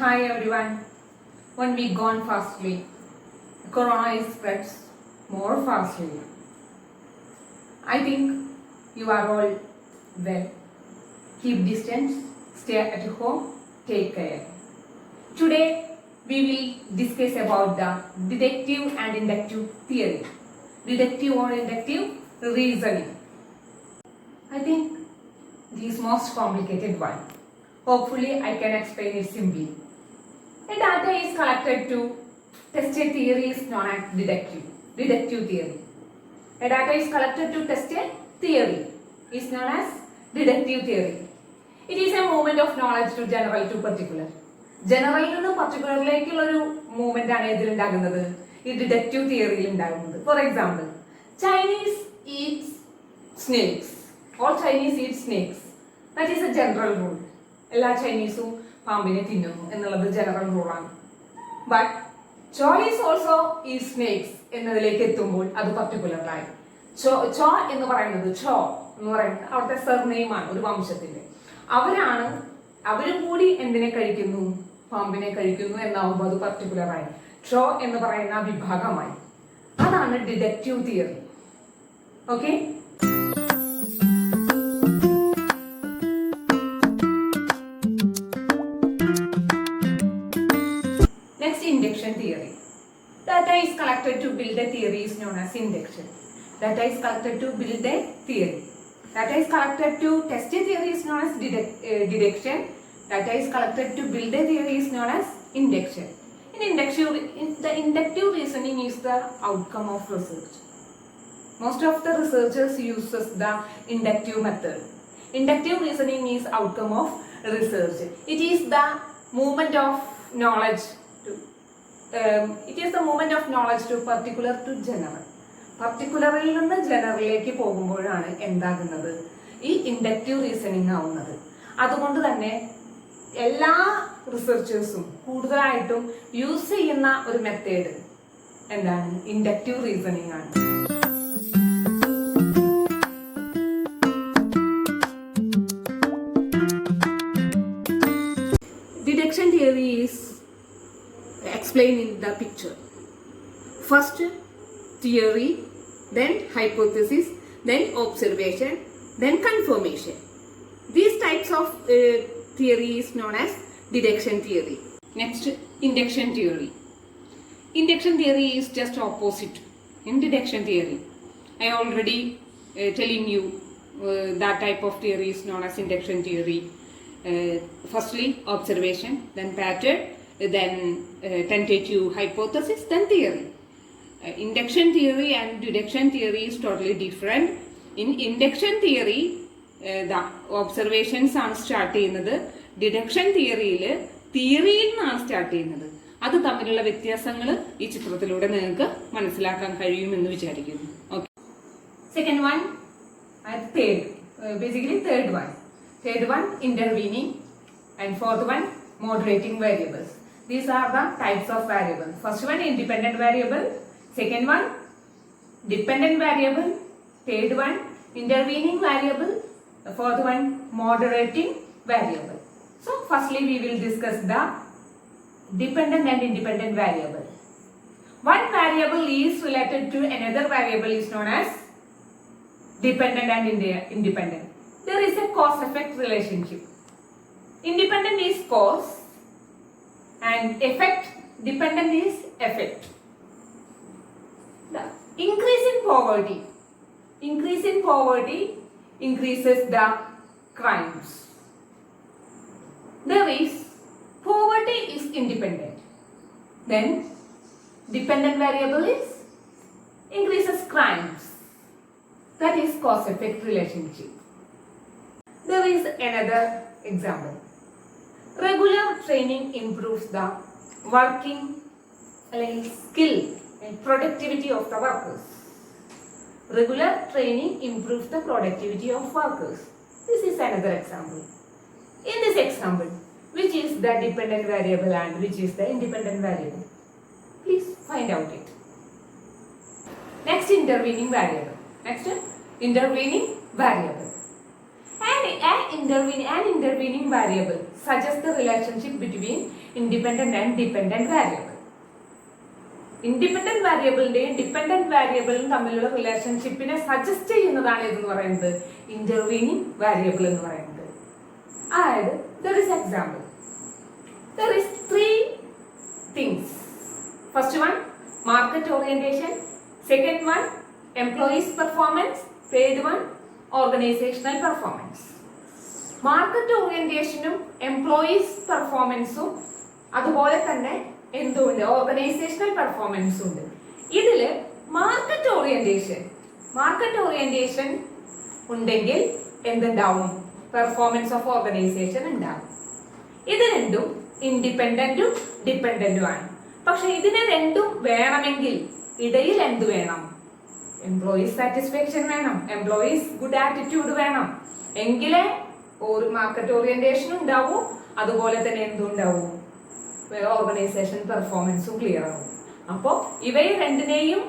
Hi everyone. 1 week gone fastly. Corona is spreads more fastly. I think you are all well. Keep distance, stay at home, take care. Today we will discuss about the deductive and inductive theory. Deductive or inductive reasoning. I think this most complicated one. Hopefully I can explain it simply. A data is collected to test a theory is known as deductive theory. A data is collected to test a theory is known as deductive theory. It is a movement of knowledge to general to particular. ജനറലിൽ നിന്ന് പർട്ടിക്കുലറിലേക്കുള്ള ഒരു movement ആണ് ഇതിൽ ഉണ്ടാകുന്നത് ഈ deductive തിയറിയിൽ ഉണ്ടാകുന്നത്. For example, Chinese Eats snakes. All Chinese eat snakes. That is A general rule. എല്ലാ ചൈനീസും പാമ്പിനെ തിന്നുന്നു എന്നുള്ളത് ജനറൽ റൂളാണ്. ബട്ട് ചോ ഈസ് ഓൾസോ ഈ സ്നേക്സ് എന്നതിലേക്ക് എത്തുമ്പോൾ അത് പർട്ടിക്കുലറായി. ചോ എന്ന് പറയുന്നത് അവിടുത്തെ സർനെയിമാണ്, ഒരു വംശത്തിന്റെ. അവരും കൂടി എന്തിനെ കഴിക്കുന്നു, പാമ്പിനെ കഴിക്കുന്നു എന്നാവുമ്പോൾ അത് പർട്ടിക്കുലറായി. ചോ എന്ന് പറയുന്ന വിഭാഗമായി. അതാണ് deductive theory. Okay, induction theory. Data is collected to build a theory is known as induction. Data is collected to build a theory. Data is collected to test a theory is known as deduction. Data is collected to build a theory is known as induction. The inductive reasoning is the outcome of research. Most of the researchers uses the inductive method. Inductive reasoning is outcome of research. It is the movement of knowledge to particular to general. പർട്ടിക്കുലറിൽ നിന്ന് ജനറലിലേക്ക് പോകുമ്പോഴാണ് എന്താകുന്നത് ഈ inductive reasoning ആവുന്നത്. അതുകൊണ്ട് തന്നെ എല്ലാ റിസർച്ചേഴ്സും കൂടുതലായിട്ടും use ചെയ്യുന്ന ഒരു മെത്തേഡ് എന്താണ്, ഇൻഡക്റ്റീവ് റീസണിങ് ആണ്. Deduction theory is explained in the picture. First theory, then hypothesis, then observation, then confirmation. These types of theory is known as deduction theory. Next, induction theory. Induction theory is just opposite in deduction theory. I already telling you that type of theory is known as induction theory. Firstly observation, then pattern, then tentative hypothesis, then theory. Induction theory and deduction theory is totally different. In induction theory, the observations are start ചെയ്യുന്നത്. Deduction തിയറിയിൽ തിയറിയിൽ നിന്നാണ് start ചെയ്യുന്നത്. അത് തമ്മിലുള്ള വ്യത്യാസങ്ങൾ ഈ ചിത്രത്തിലൂടെ നിങ്ങൾക്ക് മനസ്സിലാക്കാൻ കഴിയുമെന്ന് വിചാരിക്കുന്നു. Okay, second one, third one intervening, and fourth one moderating variables. These are the types of variables. First one independent variable, second one dependent variable, third one intervening variable, the fourth one moderating variable. So firstly we will discuss the dependent and independent variable. One variable is related to another variable is known as dependent and independent. There is a cause-effect relationship. Independent is cause and effect, dependent is effect. The increase in poverty increases the crimes. There is poverty is independent, then dependent variable is increases crimes. That is cause-effect relationship. There is another example. Regular training improves the working skill and productivity of the workers. Regular training improves the productivity of workers. This is another example. In this example, which is the dependent variable and which is the independent variable? Please find out it. Next, intervening variable. And an intervening variable suggests the relationship between independent and dependent variable. Independent വേരിയബിളിന്റെയും dependent വേരിയബിളും തമ്മിലുള്ള റിലേഷൻഷിപ്പിനെ suggest ചെയ്യുന്നതാണ് ഇതെന്ന് പറയുന്നത് intervening variable എന്ന് പറയുന്നത്. അതായത് there is example. There is three things. First one, market orientation. Second one, employees performance. Third one, organizational performance. Market ഓറിയന്റേഷനും എംപ്ലോയീസ് പെർഫോമൻസും അതുപോലെ തന്നെ എന്തുണ്ട്, ഓർഗനൈസേഷണൽ പെർഫോമൻസും ഉണ്ട്. ഇതില് മാർക്കറ്റ് ഓറിയന്റേഷൻ ഉണ്ടെങ്കിൽ എന്തുണ്ടാവും, പെർഫോമൻസ് ഓഫ് ഓർഗനൈസേഷൻ ഉണ്ടാവും. ഇത് രണ്ടും ഇൻഡിപെൻഡന്റും ഡിപെൻഡന്റും ആണ്. പക്ഷെ ഇതിനെ രണ്ടും വേണമെങ്കിൽ ഇടയിൽ എന്ത് വേണം, എംപ്ലോയീസ് സാറ്റിസ്ഫാക്ഷൻ വേണം, എംപ്ലോയീസ് ഗുഡ് ആറ്റിറ്റ്യൂഡ് വേണം. എങ്കിലേ ഒരു മാർക്കറ്റ് ഓറിയന്റേഷൻ ഉണ്ടാവൂ, അതുപോലെ തന്നെ എന്തുണ്ടാവൂ, ഓർഗനൈസേഷൻ പെർഫോമൻസും ക്ലിയർ ആവും. അപ്പോൾ ഇവയെ രണ്ടിനെയും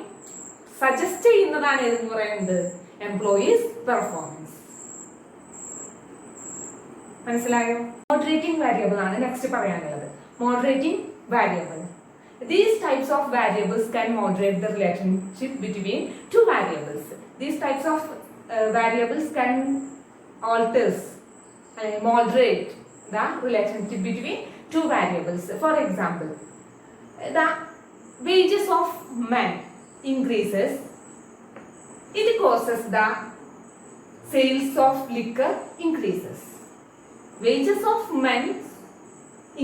സജസ്റ്റ് ചെയ്യുന്നതാണ് എന്ന് പറയുന്നത് എംപ്ലോയീസ് പെർഫോമൻസ്. മനസ്സിലായോ? മോഡറേറ്റിംഗ് വേരിയബിൾ ആണ് നെക്സ്റ്റ് പറയാനുള്ളത്. Moderating variable. These types of variables can moderate the relationship between two variables. These types of variables can moderate the relationship between two variables. For example, the wages of men increases, it causes the sales of liquor increases. Wages of men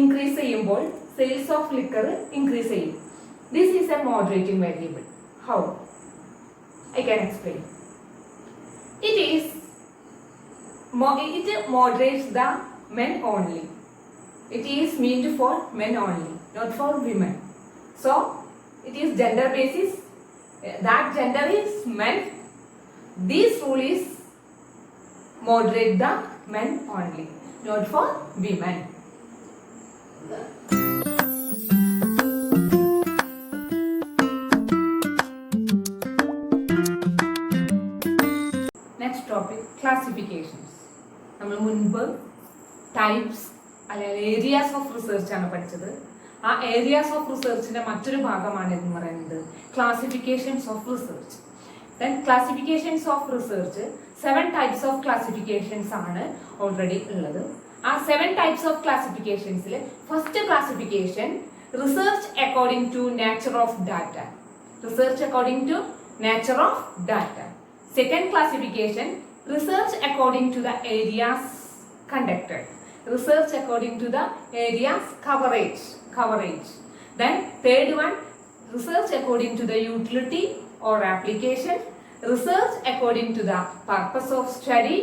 increase ചെയ്യുമ്പോൾ sales of liquor increase ചെയ്യും. This is a moderating variable. How? I can explain. It moderates the men only. It is meant for men only, not for women. So it is gender basis. That gender is men. This rule is moderate the men only, not for women. Next topic, classifications. നമ്മൾ മുൻപ് types അല്ലെങ്കിൽ areas of research ആണ് പഠിച്ചത്. ആ areas of റിസർച്ചിന്റെ മറ്റൊരു ഭാഗമാണ് എന്ന് പറയുന്നത് classifications of research. Then classifications of research 7 types of classifications ആണ് ഓൾറെഡി ഉള്ളത്. ആ 7 ടൈപ്സ് ഓഫ് ക്ലാസിഫിക്കേഷൻസിൽ first classification research according to nature of data. Research according to nature of data. Second classification research according to the areas conducted. Research according to the areas coverage. Then third one, research according to the utility or application. Research according to the purpose of study,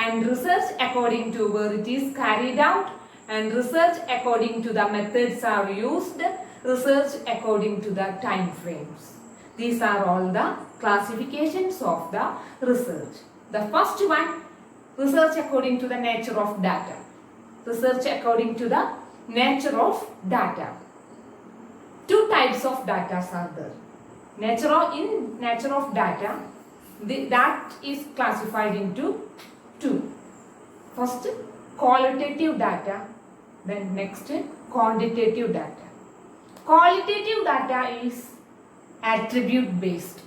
and research according to where it is carried out, and research according to the methods are used. Research according to the time frames. These are all the classifications of the research. The first one, research according to the nature of data. Research according to the nature of data. 2 types of data are there. Nature of data, that is classified into 2. First, qualitative data. Then next, quantitative data. Qualitative data is attribute based.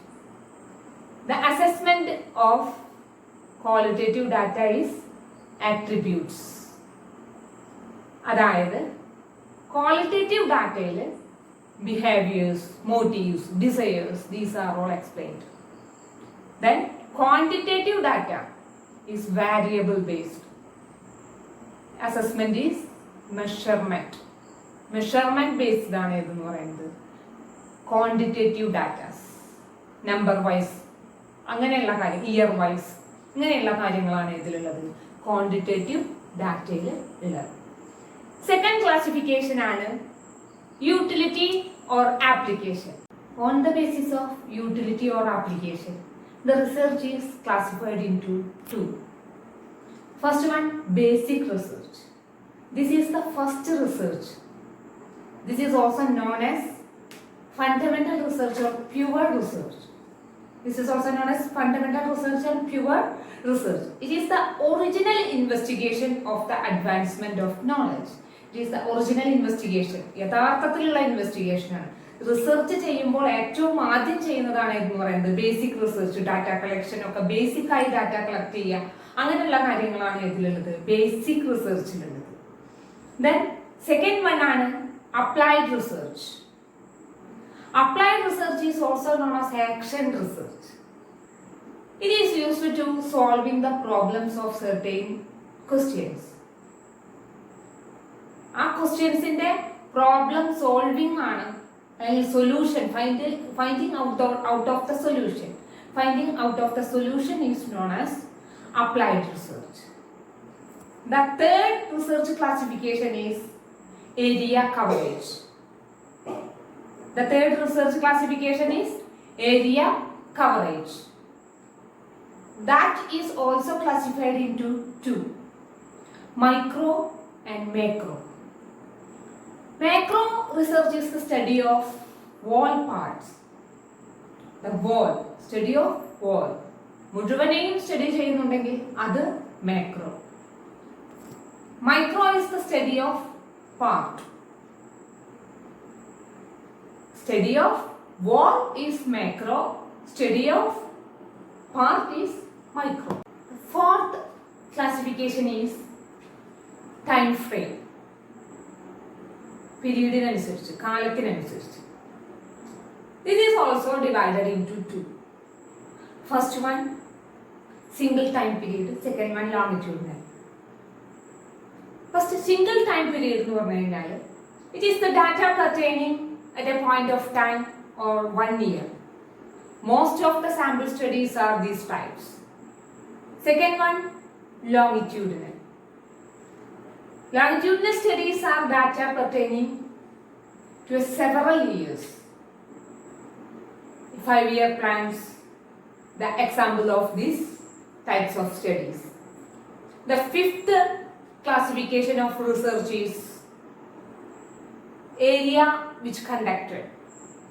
The assessment of qualitative data is attributes. അതായത് qualitative ഡാറ്റയിൽ behaviours, motifs, desires, these are all explained. Then quantitative data is variable based. Assessment is measurement based ആണ് ഇതെന്ന് പറയുന്നത്. Quantitative datas number vice അങ്ങനെയുള്ള കാര്യം, year vice ഇങ്ങനെയുള്ള കാര്യങ്ങളാണ് ഇതിലുള്ളത് ക്വാണ്ടിറ്റേറ്റീവ് ഡാറ്റയിൽ ഉള്ളത്. സെക്കൻഡ് ക്ലാസിഫിക്കേഷൻ ആണ് utility or application. On the basis of utility or application, the research is classified into 2. First one, basic research. This is the first research. This is also known as fundamental research or pure research. This is also known as fundamental research and pure research. It is the original investigation of the advancement of knowledge. It is the original investigation. യഥാർത്ഥത്തിലുള്ള investigation ആണ്. Research ചെയ്യുമ്പോൾ ഏറ്റവും ആദ്യം ചെയ്യുന്നതാണ് എന്ന് പറയുന്നത് basic research, data collection ഒക്കെ basic ആയി ഡാറ്റ കളക്ട് ചെയ്യുക, അങ്ങനെയുള്ള കാര്യങ്ങളാണ് ഇതിലുള്ളത്, ബേസിക് റിസർച്ചിലുള്ളത്. ദെൻ സെക്കൻഡ് വൺ ആണ് applied research. Applied research is also known as action research. It is used to solving the problems of certain questions. ആ ക്വസ്റ്റ്യൻസിന്റെ problem solving ആണ്, solution finding out of the solution. Finding out of the solution is known as applied research. The third research classification is area coverage. The third research classification is area coverage. That is also classified into two, micro and macro. Macro research is the study of wall parts. The wall, study of wall. മുഴുവനെയും study ചെയ്യുന്നുണ്ടെങ്കിൽ അത് macro. Micro is the study of part. Study of wall is macro, study of part is micro. Fourth classification is time frame. പീരീഡിനനുസരിച്ച്, കാലത്തിനനുസരിച്ച്. This is also divided into two. First one single time period, second one longitudinal. First single time period എന്ന് പറഞ്ഞു കഴിഞ്ഞാൽ it is the data pertaining at a point of time or 1 year. Most of the sample studies are these types. Second one, longitudinal. Longitudinal studies are data pertaining to several years. 5-year plans, the example of these types of studies. The fifth classification of research is area which conducted.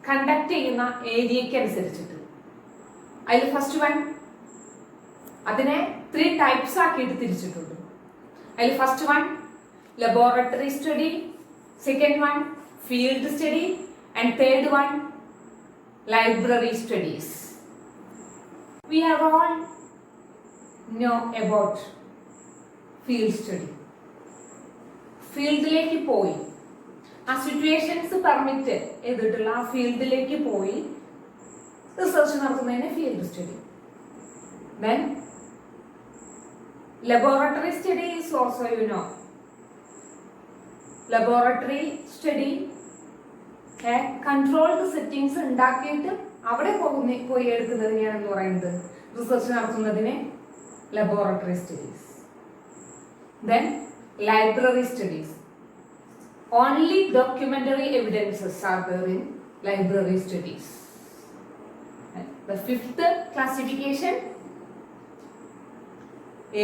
Conduct ചെയ്യുന്ന ഏരിയയ്ക്ക് അനുസരിച്ചിട്ട്. അതിൽ first one അതിനെ 3 types ആക്കിയിട്ട് തിരിച്ചിട്ടുണ്ട്. അതിൽ first one laboratory study, second one field study and third one library studies. We have all know about field study. ഫീൽഡിലേക്ക് പോയി ആ സിറ്റുവേഷൻസ് പെർമിറ്റ് ചെയ്തിട്ടുള്ള ആ ഫീൽഡിലേക്ക് പോയി റിസർച്ച് നടത്തുന്നതിന് field study. Then laboratory study is also laboratory study controlled settings ഉണ്ടാക്കിയിട്ട് അവിടെ പോയി എടുക്കുന്നതിനെയാണ് എന്ന് പറയുന്നത് റിസർച്ച് നടത്തുന്നതിന് laboratory studies. Then library studies. Only documentary evidences are there in library studies. The fifth classification,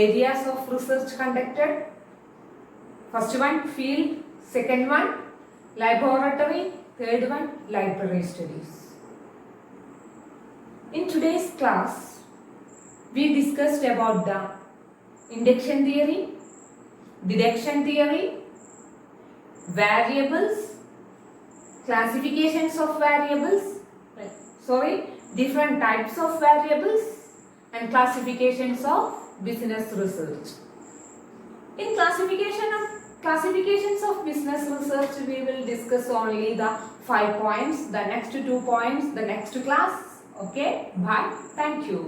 areas of research conducted. First one field, second one laboratory, third one library studies. In today's class, we discussed about the induction theory, deduction theory, variables, classifications of variables, different types of variables and classifications of business research. In classifications of business research, we will discuss only the 5 points, the next 2 points, the next class. Okay, bye, thank you.